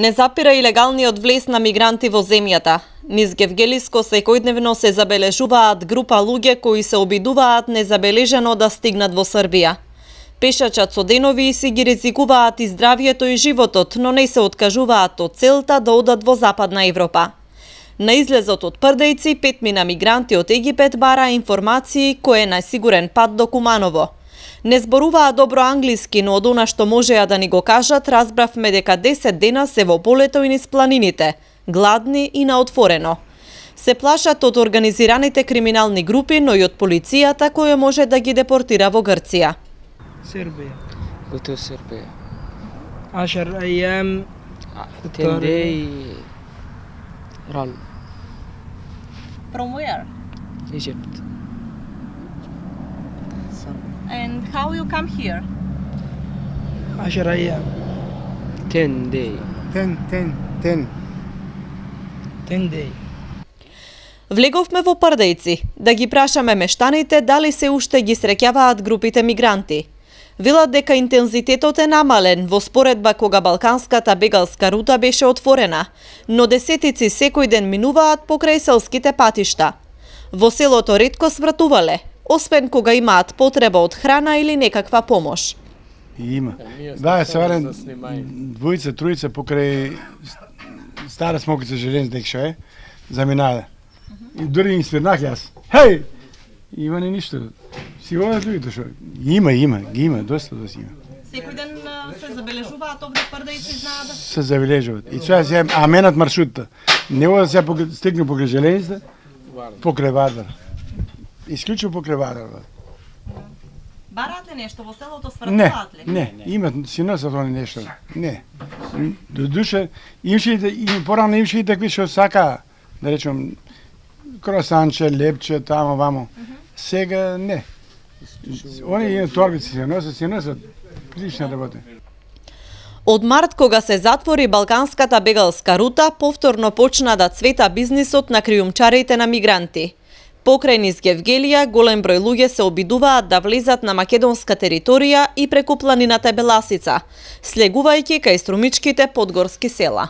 Не запира илегалниот влез на мигранти во земјата. Низ Гевгелиско секојдневно се забележуваат група луѓе кои се обидуваат незабележано да стигнат во Србија. Пешачат со денови си ги ризикуваат и здравието и животот, но не се откажуваат од целта да одат во Западна Европа. На излезот од Прдејци, 5 мигранти од Египет бараа информации кој е најсигурен пат до Куманово. Не зборуваа добро англиски, но од она што можеа да ни го кажат, разбравме дека 10 дена се во полето и низ планините, гладни и на отворено. Се плашат од организираните криминални групи, но и од полицијата која може да ги депортира во Грција. Serbia. Go to Serbia. 10 أيام 10 day run From where? Egypt. And how you come here? 10 أيام 10 day. 10 day. Влеговме во Прдејци, да ги прашаме мештаните дали се уште ги среќаваат групите мигранти. Велат дека интензитетот е намален во споредба кога балканската бегалска рута беше отворена, но десетици секој ден минуваат покрај селските патишта. Во селото ретко свратувале, освен кога имаат потреба од храна или некаква помош. Има. Да, се варен двојца, тројца покрај стара смокица железник што е, заминаа. И дури им свирнах јас. Хеј! Има не ништо. Си водат луѓето што има, ги има, доста има. Секој ден се забележуваат овде Прдејци, знаат да Се забележуваат. И тоа се аменат маршрутта. Не ода се стигну покрај железница, покрај Вардар. Исклучиво покрај Вардар. бараат ли нешто во селото, Не, свратуваат ли? не, имат си носат они нешто. Не. До душа имаше и порано имаше и такви што сакаа, да речем кросанче, лепче, тамо вамо. Сега не. Они имат торбици се носат прилична работа. Од март, кога се затвори балканската бегалска рута, повторно почна да цвета бизнисот на криумчарите на мигранти. Покрај низ Гевгелија, голем број луѓе се обидуваат да влезат на македонска територија и преку планината Беласица, слегувајќи кај струмичките подгорски села.